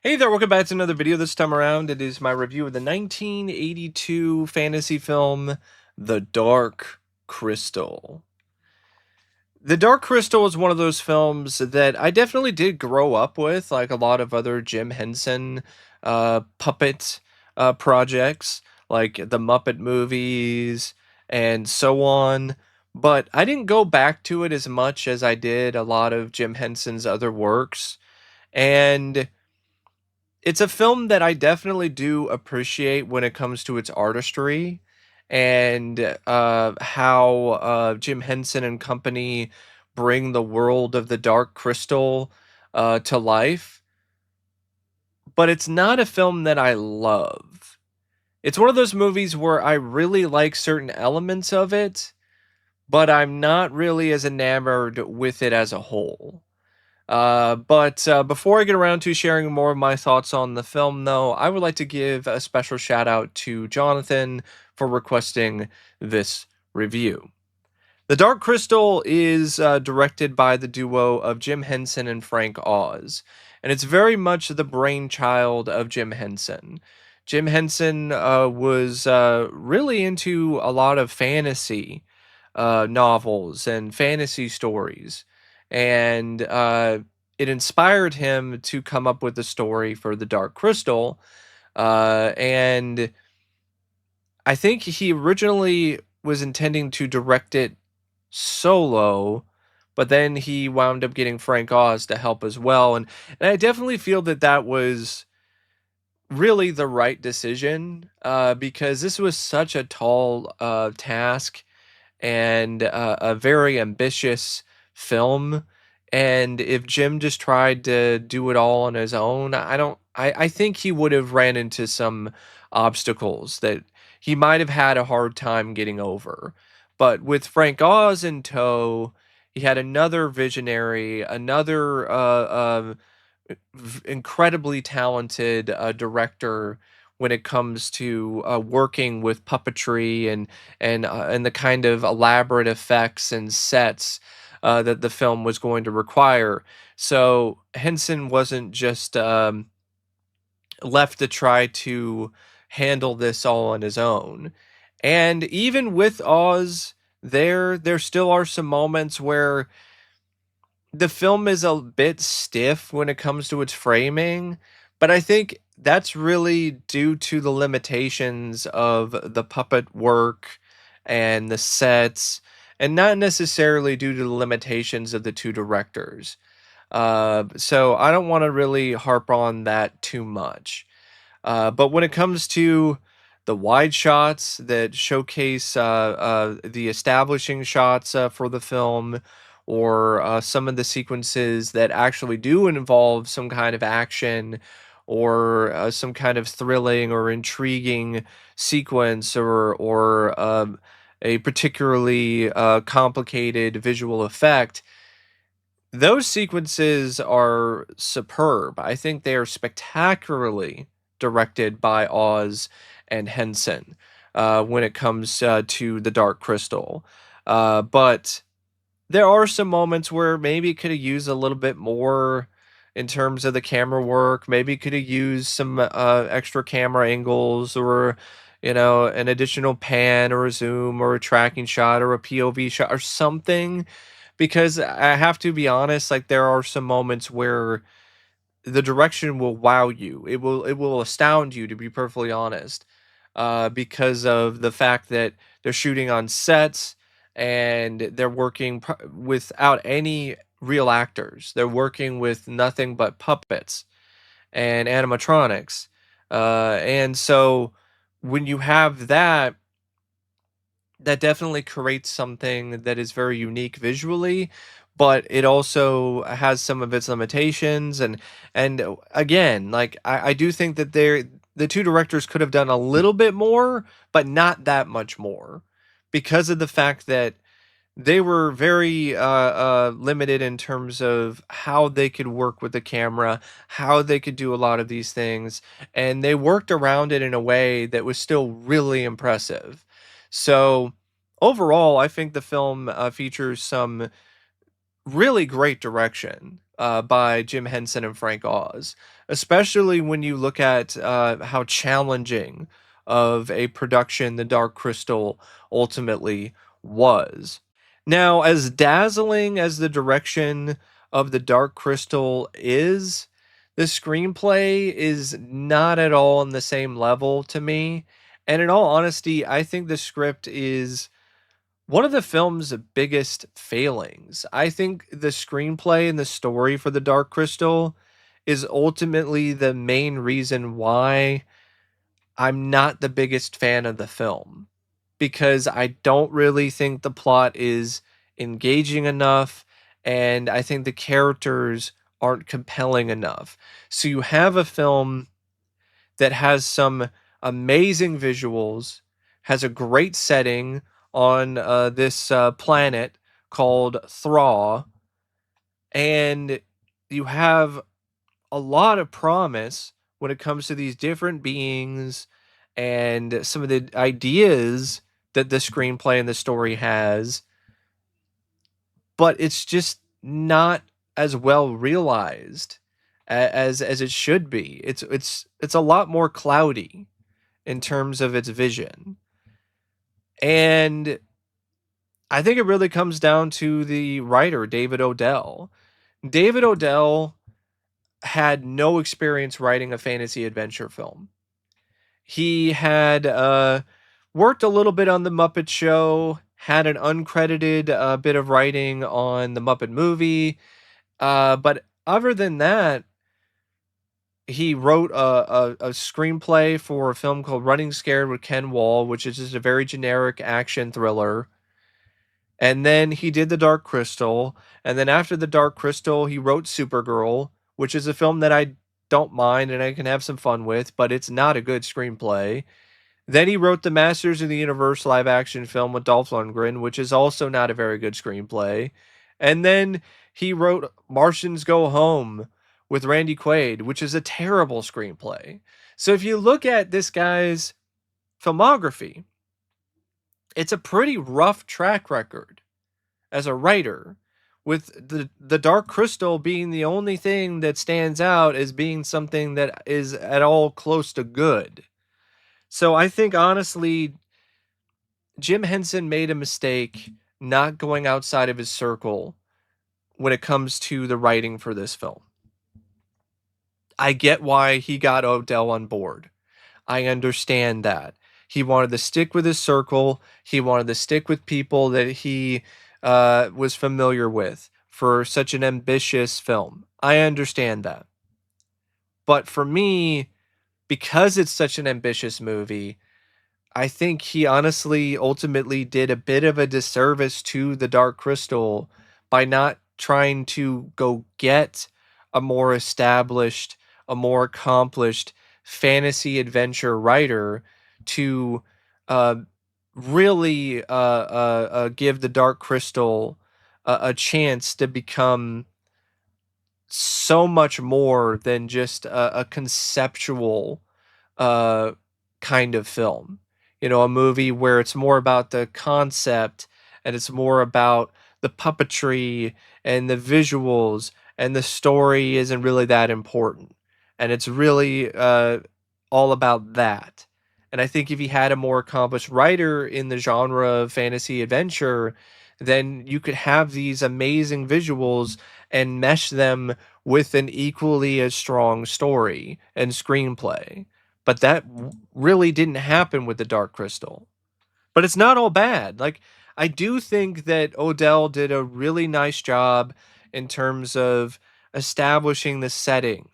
Hey there, welcome back to another video. This time around, it is my review of the 1982 fantasy film, The Dark Crystal. The Dark Crystal is one of those films that I definitely did grow up with, like a lot of other Jim Henson puppet projects, like the Muppet movies and so on. But I didn't go back to it as much as I did a lot of Jim Henson's other works. And it's a film that I definitely do appreciate when it comes to its artistry and how Jim Henson and company bring the world of the Dark Crystal to life. But it's not a film that I love. It's one of those movies where I really like certain elements of it, but I'm not really as enamored with it as a whole. But before I get around to sharing more of my thoughts on the film, though, I would like to give a special shout out to Jonathan for requesting this review. The Dark Crystal is directed by the duo of Jim Henson and Frank Oz, and it's very much the brainchild of Jim Henson. Jim Henson was really into a lot of fantasy novels and fantasy stories, and it inspired him to come up with the story for the Dark Crystal. And I think he originally was intending to direct it solo, but then he wound up getting Frank Oz to help as well. And I definitely feel that that was really the right decision because this was such a tall task and a very ambitious film. And if Jim just tried to do it all on his own, I think he would have ran into some obstacles that he might have had a hard time getting over. But with Frank Oz in tow, he had another visionary, another incredibly talented director when it comes to working with puppetry and the kind of elaborate effects and sets that the film was going to require. So Henson wasn't just left to try to handle this all on his own. And even with Oz, there still are some moments where the film is a bit stiff when it comes to its framing, but I think that's really due to the limitations of the puppet work and the sets, and not necessarily due to the limitations of the two directors. So I don't want to really harp on that too much. But when it comes to the wide shots that showcase the establishing shots for the film, or some of the sequences that actually do involve some kind of action or some kind of thrilling or intriguing sequence or a particularly complicated visual effect, those sequences are superb. I think they are spectacularly directed by Oz and Henson when it comes to the Dark Crystal. But there are some moments where maybe it could have used a little bit more in terms of the camera work. Maybe it could have used some extra camera angles or, an additional pan or a zoom or a tracking shot or a POV shot or something. Because I have to be honest, like there are some moments where the direction will wow you. It will astound you, to be perfectly honest, because of the fact that they're shooting on sets and they're working without any real actors. They're working with nothing but puppets and animatronics, and so when you have that, that definitely creates something that is very unique visually, but it also has some of its limitations. And again, like I do think that the two directors could have done a little bit more, but not that much more, because of the fact that they were very limited in terms of how they could work with the camera, how they could do a lot of these things, and they worked around it in a way that was still really impressive. So overall, I think the film features some really great direction. by Jim Henson and Frank Oz, especially when you look at how challenging of a production The Dark Crystal ultimately was. Now, as dazzling as the direction of The Dark Crystal is, the screenplay is not at all on the same level to me. And in all honesty, I think the script is one of the film's biggest failings. I think the screenplay and the story for The Dark Crystal is ultimately the main reason why I'm not the biggest fan of the film, because I don't really think the plot is engaging enough, and I think the characters aren't compelling enough. So you have a film that has some amazing visuals, has a great setting on this planet called Thraw, and you have a lot of promise when it comes to these different beings and some of the ideas that the screenplay and the story has, but it's just not as well realized as it should be. It's a lot more cloudy in terms of its vision. And I think it really comes down to the writer, David Odell. David Odell had no experience writing a fantasy adventure film. He had worked a little bit on The Muppet Show, had an uncredited bit of writing on The Muppet Movie. But other than that, he wrote a screenplay for a film called Running Scared with Ken Wall, which is just a very generic action thriller. And then he did The Dark Crystal. And then after The Dark Crystal, he wrote Supergirl, which is a film that I don't mind and I can have some fun with, but it's not a good screenplay. Then he wrote the Masters of the Universe live action film with Dolph Lundgren, which is also not a very good screenplay. And then he wrote Martians Go Home with Randy Quaid, which is a terrible screenplay. So if you look at this guy's filmography, it's a pretty rough track record as a writer, with the Dark Crystal being the only thing that stands out as being something that is at all close to good. So I think honestly, Jim Henson made a mistake not going outside of his circle when it comes to the writing for this film. I get why he got Odell on board. I understand that. He wanted to stick with his circle. He wanted to stick with people that he was familiar with for such an ambitious film. I understand that. But for me, because it's such an ambitious movie, I think he honestly ultimately did a bit of a disservice to the Dark Crystal by not trying to go get a more established, a more accomplished fantasy adventure writer to uh, really give the Dark Crystal a chance to become so much more than just a conceptual uh, kind of film. You know, a movie where it's more about the concept and it's more about the puppetry and the visuals, and the story isn't really that important. And it's really all about that. And I think if you had a more accomplished writer in the genre of fantasy adventure, then you could have these amazing visuals and mesh them with an equally as strong story and screenplay. But that really didn't happen with The Dark Crystal. But it's not all bad. Like, I do think that Odell did a really nice job in terms of establishing the setting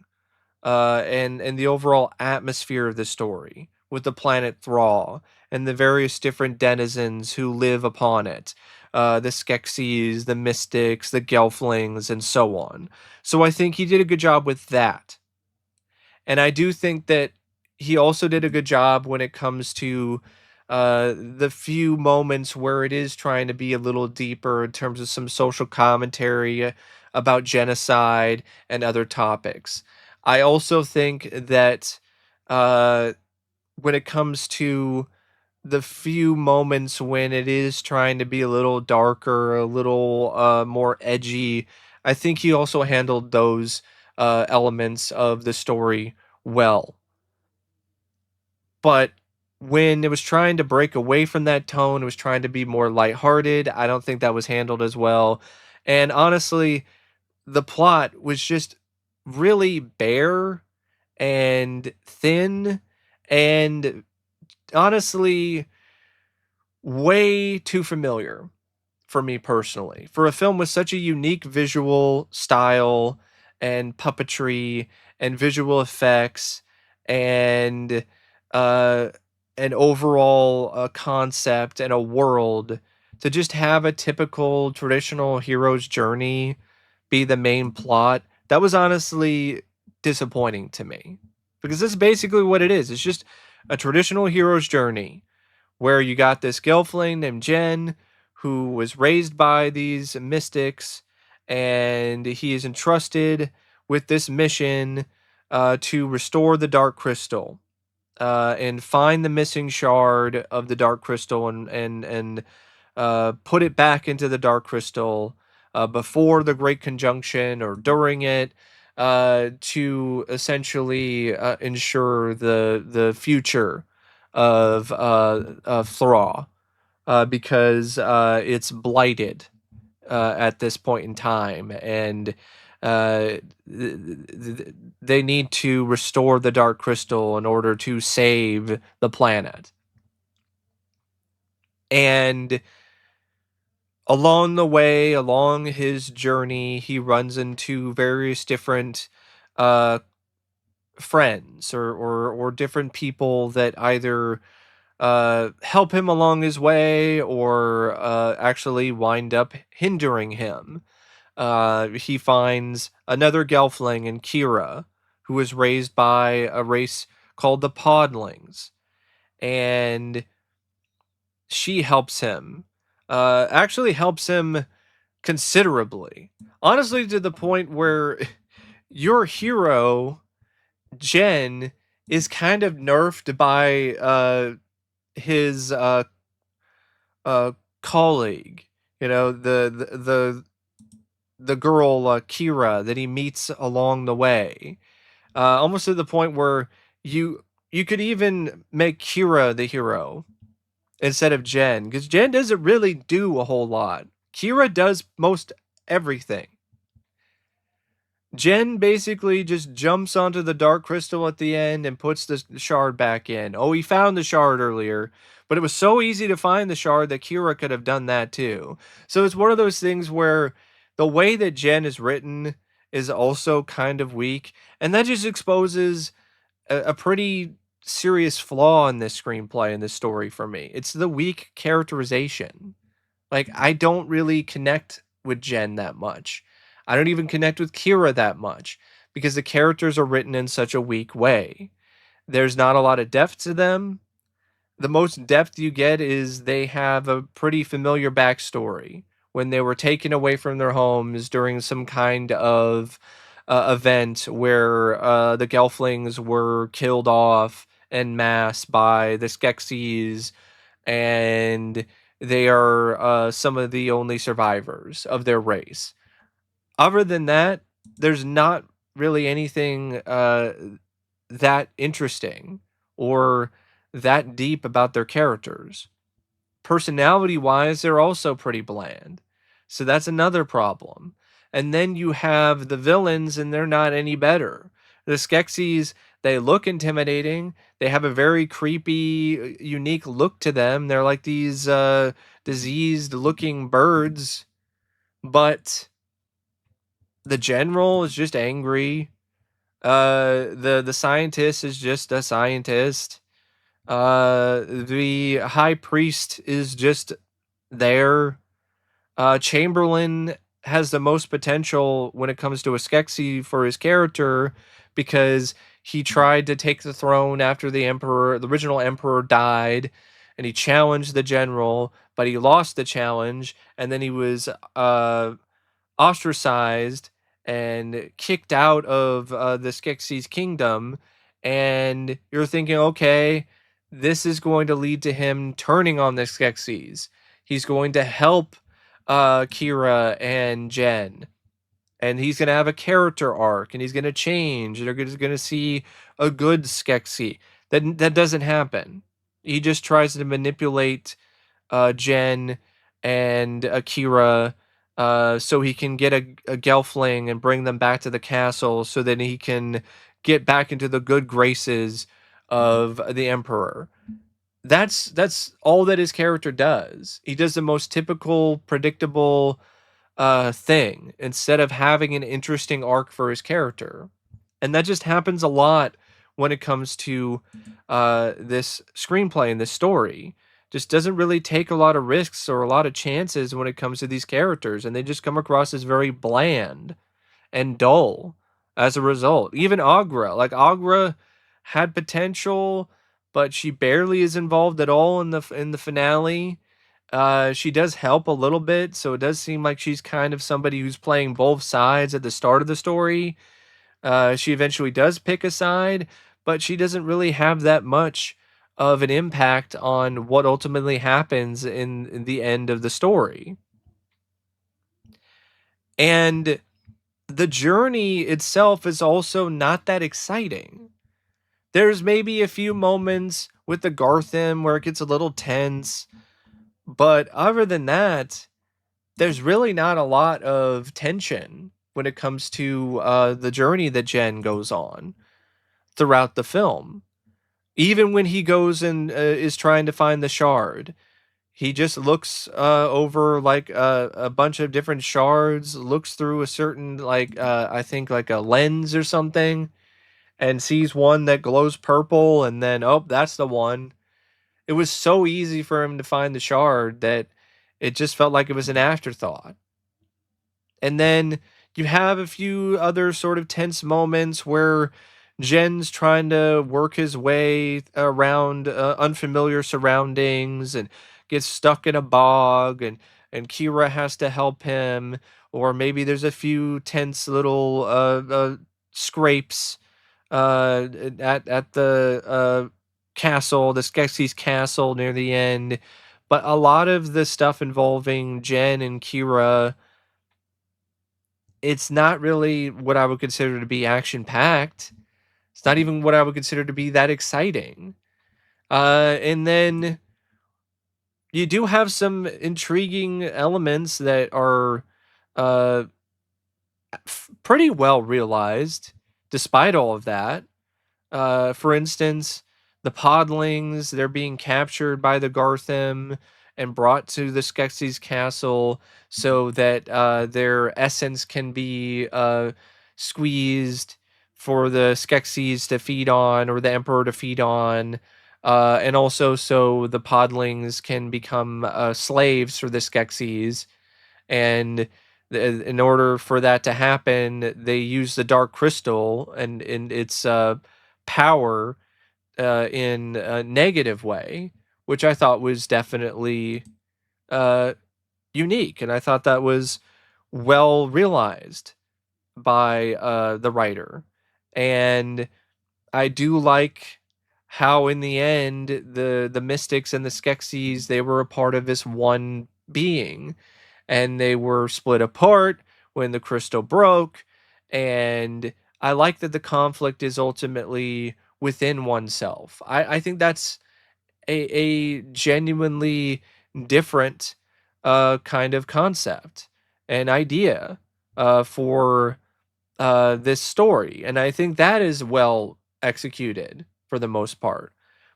and the overall atmosphere of the story with the planet Thrall and the various different denizens who live upon it. The Skeksis, the Mystics, the Gelflings, and so on. So I think he did a good job with that. And I do think that he also did a good job when it comes to the few moments where it is trying to be a little deeper in terms of some social commentary about genocide and other topics. I also think that uh, when it comes to the few moments when it is trying to be a little darker, a little more edgy, I think he also handled those elements of the story well. But when it was trying to break away from that tone, it was trying to be more lighthearted. I don't think that was handled as well. And honestly, the plot was just really bare and thin and honestly way too familiar for me personally. For a film with such a unique visual style and puppetry and visual effects and uh an overall concept and a world, to just have a typical traditional hero's journey be the main plot, that was honestly disappointing to me. Because this is basically what it is. It's just a traditional hero's journey where you got this gelfling named Jen who was raised by these mystics, and he is entrusted with this mission to restore the Dark Crystal and find the missing shard of the Dark Crystal and put it back into the Dark Crystal before the Great Conjunction or during it, to essentially ensure the future of Thra, because it's blighted at this point in time, and they need to restore the Dark Crystal in order to save the planet. And along the way, along his journey, he runs into various different uh, friends or different people that either help him along his way or actually wind up hindering him. He finds another Gelfling in Kira, who was raised by a race called the Podlings, and she helps him. Actually, helps him considerably. Honestly, to the point where your hero Jen is kind of nerfed by his uh colleague, you know, the girl Kira that he meets along the way, almost to the point where you could even make Kira the hero instead of Jen, because Jen doesn't really do a whole lot. Kira does most everything. Jen basically just jumps onto the Dark Crystal at the end and puts the shard back in. Oh, he found the shard earlier, but it was so easy to find the shard that Kira could have done that too. So it's one of those things where the way that Jen is written is also kind of weak, and that just exposes a pretty serious flaw in this screenplay and this story for me. It's the weak characterization. Like, I don't really connect with Jen that much. I don't even connect with Kira that much because the characters are written in such a weak way. There's not a lot of depth to them. The most depth you get is they have a pretty familiar backstory when they were taken away from their homes during some kind of event where the Gelflings were killed off en masse by the Skeksis, and they are some of the only survivors of their race. Other than that, there's not really anything that interesting or that deep about their characters. Personality wise, they're also pretty bland. So that's another problem. And then you have the villains, and they're not any better. The Skeksis, they look intimidating. They have a very creepy, unique look to them. They're like these diseased looking birds. But the general is just angry. The scientist is just a scientist. The high priest is just there. Chamberlain has the most potential when it comes to a Skeksis for his character because he tried to take the throne after the original emperor died, and he challenged the general, but he lost the challenge, and then he was ostracized and kicked out of the Skeksis kingdom. And you're thinking, okay, this is going to lead to him turning on the Skeksis. He's going to help Kira and Jen. and he's going to have a character arc, and he's going to change, and they're going to see a good Skeksis. That doesn't happen. He just tries to manipulate Jen and Akira, so he can get a Gelfling and bring them back to the castle so that he can get back into the good graces of the Emperor. That's all that his character does. He does the most typical, predictable thing instead of having an interesting arc for his character. And that just happens a lot when it comes to this screenplay and this story. Just doesn't really take a lot of risks or a lot of chances when it comes to these characters, and they just come across as very bland and dull as a result. Even Agra, like Agra had potential, but she barely is involved at all in the finale. She does help a little bit, so it does seem like she's kind of somebody who's playing both sides at the start of the story. She eventually does pick a side, but she doesn't really have that much of an impact on what ultimately happens in the end of the story. And the journey itself is also not that exciting. There's maybe a few moments with the Gartham where it gets a little tense, but other than that, there's really not a lot of tension when it comes to the journey that Jen goes on throughout the film. Even when he goes and is trying to find the shard, he just looks over like a bunch of different shards, looks through a certain like I think like a lens or something, and sees one that glows purple, and then oh, that's the one. It was so easy for him to find the shard that it just felt like it was an afterthought. And then you have a few other sort of tense moments where Jen's trying to work his way around unfamiliar surroundings and gets stuck in a bog, and Kira has to help him. Or maybe there's a few tense little scrapes at the castle, the Skeksis castle near the end. But a lot of the stuff involving Jen and Kira, it's not really what I would consider to be action packed. It's not even what I would consider to be that exciting. And then you do have some intriguing elements that are uh, pretty well realized, despite all of that. For instance, the podlings, they're being captured by the Gartham and brought to the Skeksis castle so that their essence can be squeezed for the Skeksis to feed on, or the Emperor to feed on. And also so the podlings can become slaves for the Skeksis. And in order for that to happen, they use the Dark Crystal and its power in a negative way, which I thought was definitely uh, unique, and I thought that was well realized by the writer. And I do like how, in the end, the mystics and the Skeksis, they were a part of this one being, and they were split apart when the crystal broke. And I like that the conflict is ultimately within oneself. I think that's a genuinely different kind of concept and idea for this story. And I think that is well executed for the most part.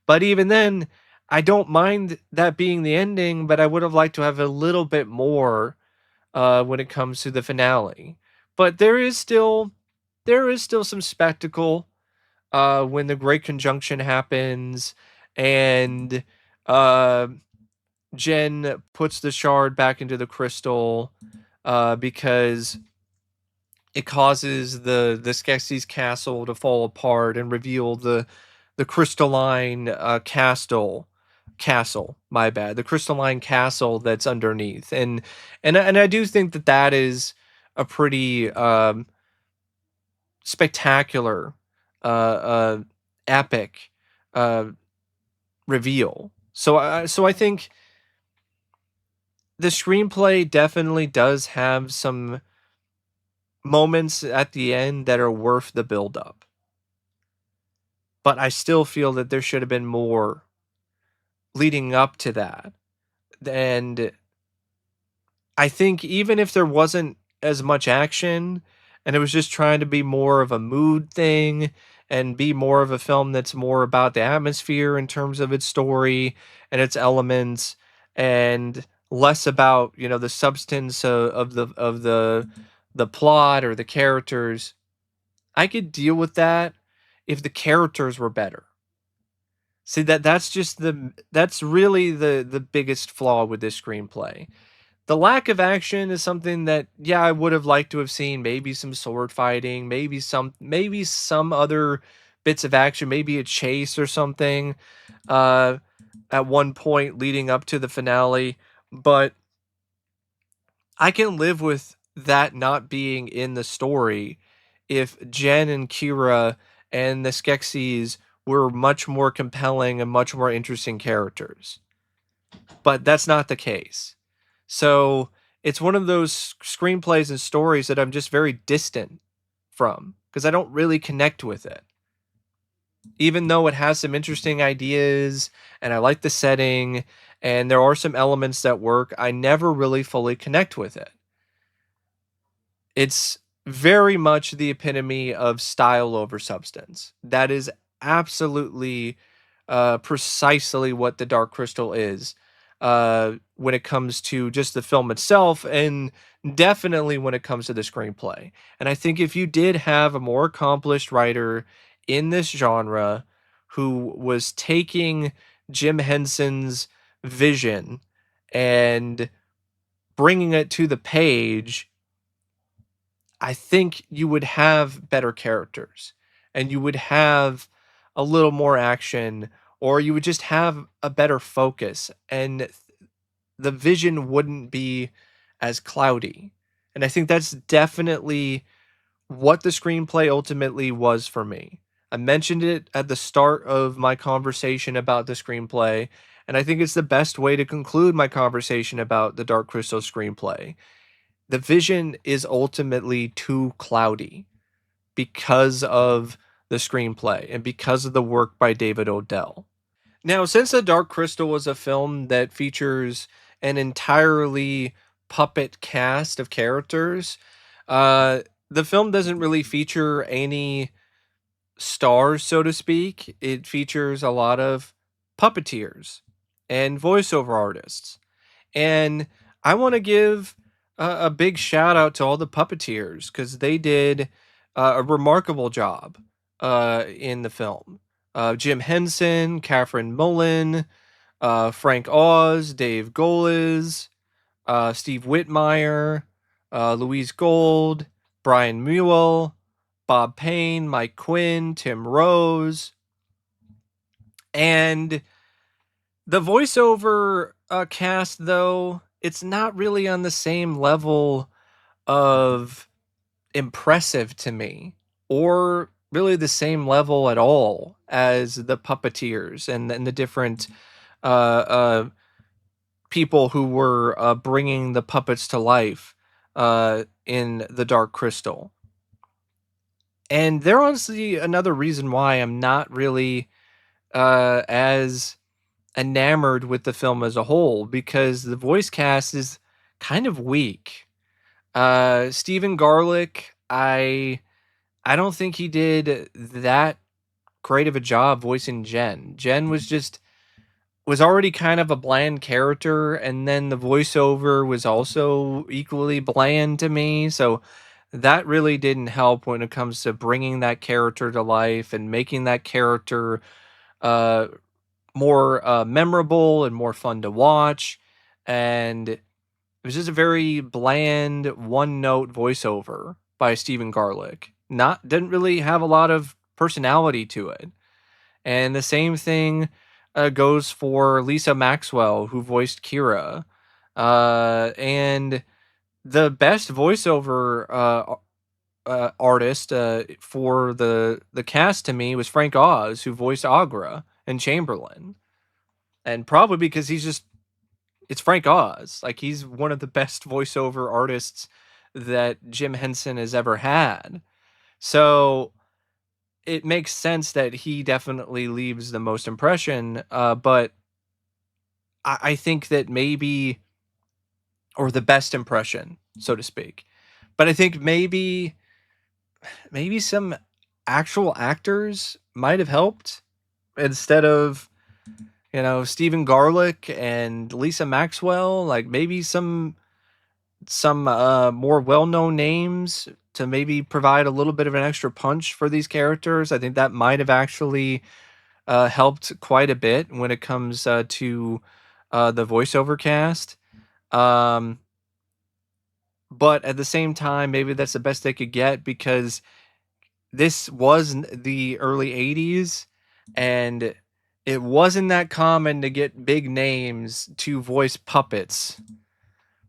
But even then, I don't mind that being the ending, but I would have liked to have a little bit more when it comes to the finale. But there is still some spectacle when the Great Conjunction happens, and uh, Jen puts the shard back into the crystal because it causes the Skeksis castle to fall apart and reveal the crystalline castle, my bad, the crystalline castle that's underneath. And I do think that that is a pretty spectacular epic uh reveal. So I think the screenplay definitely does have some moments at the end that are worth the buildup. But I still feel that there should have been more leading up to that. And I think even if there wasn't as much action and it was just trying to be more of a mood thing and be more of a film that's more about the atmosphere in terms of its story and its elements and less about, the substance of the plot or the characters, I could deal with that if the characters were better. See, that's really the biggest flaw with this screenplay. The lack of action is something that, yeah, I would have liked to have seen. Maybe some sword fighting, maybe some other bits of action, maybe a chase or something uh at one point leading up to the finale. But I can live with that not being in the story if Jen and Kira and the Skeksis were much more compelling and much more interesting characters. But that's not the case. So it's one of those screenplays and stories that I'm just very distant from because I don't really connect with it. Even though it has some interesting ideas and I like the setting and there are some elements that work, I never really fully connect with it. It's very much the epitome of style over substance. That is absolutely precisely what the Dark Crystal is when it comes to just the film itself, and definitely when it comes to the screenplay. And I think if you did have a more accomplished writer in this genre who was taking Jim Henson's vision and bringing it to the page, I think you would have better characters and you would have a little more action, or you would just have a better focus and the vision wouldn't be as cloudy. And I think that's definitely what the screenplay ultimately was for me. I mentioned it at the start of my conversation about the screenplay, and I think it's the best way to conclude my conversation about the Dark Crystal screenplay. The vision is ultimately too cloudy because of the screenplay and because of the work by David Odell. Now, since The Dark Crystal was a film that features an entirely puppet cast of characters, uh, the film doesn't really feature any stars, so to speak. It features a lot of puppeteers and voiceover artists. And I want to give a big shout out to all the puppeteers because they did a remarkable job in the film. Jim Henson, Catherine Mullen, Frank Oz, Dave Goles, Steve Whitmire, Louise Gold, Brian Mewell, Bob Payne, Mike Quinn, Tim Rose, and the voiceover cast, though, it's not really on the same level of impressive to me, or really the same level at all as the puppeteers and the different uh, uh, people who were bringing the puppets to life in The Dark Crystal. And they're honestly another reason why I'm not really as enamored with the film as a whole, because the voice cast is kind of weak. Stephen Garlick, I don't think he did that great of a job voicing Jen. Jen was already kind of a bland character, and then the voiceover was also equally bland to me. So that really didn't help when it comes to bringing that character to life and making that character uh, more memorable and more fun to watch. And it was just a very bland one note voiceover by Stephen Garlick. Not Didn't really have a lot of personality to it. And the same thing goes for Lisa Maxwell, who voiced Kira. And the best voiceover artist for the cast to me was Frank Oz, who voiced Agra and Chamberlain. And probably because it's Frank Oz. Like, he's one of the best voiceover artists that Jim Henson has ever had. So it makes sense that he definitely leaves the most impression. But I think that maybe, or the best impression, so to speak. But I think maybe some actual actors might have helped instead of, Stephen Garlick and Lisa Maxwell. Like maybe some more well-known names to maybe provide a little bit of an extra punch for these characters. I think that might have actually helped quite a bit when it comes to the voiceover cast. Um, but at the same time, maybe that's the best they could get because this was the early 80s, and it wasn't that common to get big names to voice puppets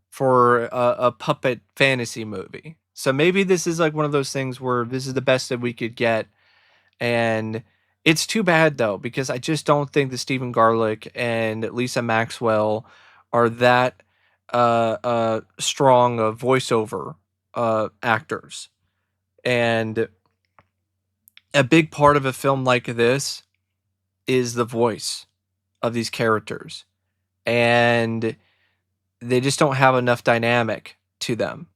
for a puppet fantasy movie. So maybe this is like one of those things where this is the best that we could get. And it's too bad though, because I just don't think that Stephen Garlick and Lisa Maxwell are that strong of voiceover actors. And a big part of a film like this is the voice of these characters. And they just don't have enough dynamic to them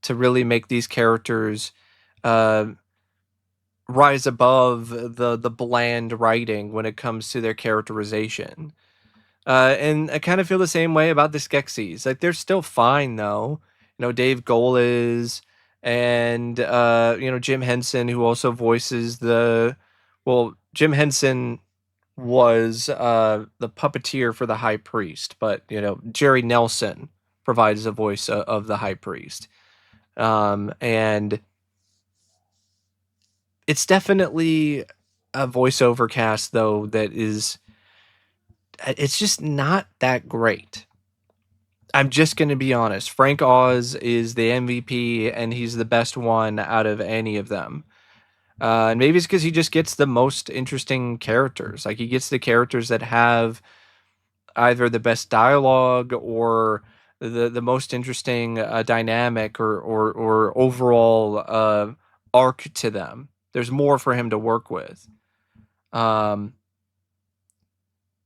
to really make these characters uh, rise above the bland writing when it comes to their characterization. And I kind of feel the same way about the Skeksis. Like they're still fine though. Dave Grohl is, and Jim Henson, who also voices Jim Henson was the puppeteer for the High Priest, but Jerry Nelson provides the voice of the High Priest. And it's definitely a voiceover cast though that is, it's just not that great. I'm just going to be honest. Frank Oz is the MVP and he's the best one out of any of them. And maybe it's because he just gets the most interesting characters. Like he gets the characters that have either the best dialogue or the most interesting dynamic or overall arc to them. There's more for him to work with. Um,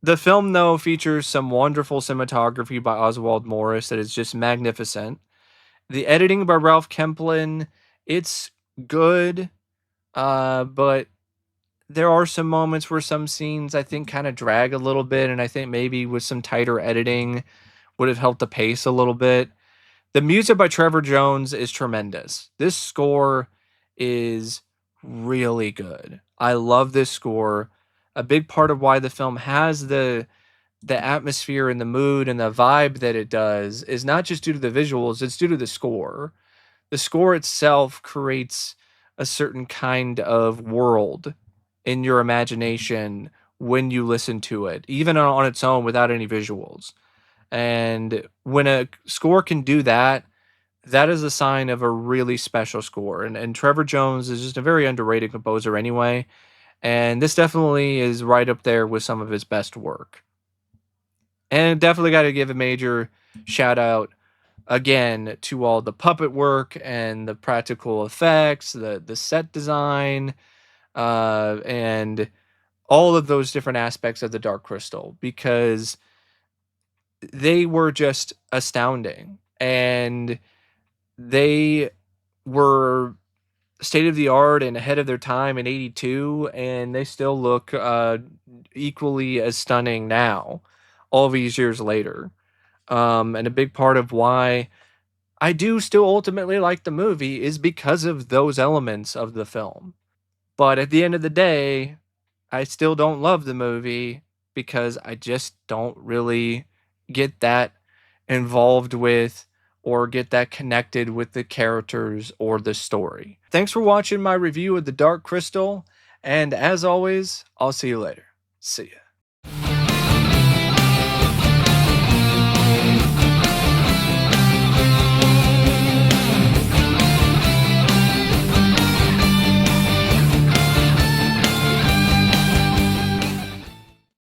the film, though, features some wonderful cinematography by Oswald Morris that is just magnificent. The editing by Ralph Kemplin, it's good, but there are some moments where some scenes I think kind of drag a little bit, and I think maybe with some tighter editing would have helped the pace a little bit. The music by Trevor Jones is tremendous. This score is really good. I love this score. A big part of why the film has the atmosphere and the mood and the vibe that it does is not just due to the visuals, it's due to the score. The score itself creates a certain kind of world in your imagination when you listen to it, even on its own without any visuals. And when a score can do that, that is a sign of a really special score. And Trevor Jones is just a very underrated composer anyway. And this definitely is right up there with some of his best work. And definitely got to give a major shout out again to all the puppet work and the practical effects, the set design, and all of those different aspects of the Dark Crystal, because they were just astounding and they were state of the art and ahead of their time in 82, and they still look equally as stunning now all these years later. And a big part of why I do still ultimately like the movie is because of those elements of the film. But at the end of the day, I still don't love the movie because I just don't really get that involved with or get that connected with the characters or the story. Thanks for watching my review of The Dark Crystal, and as always, I'll see you later. See ya.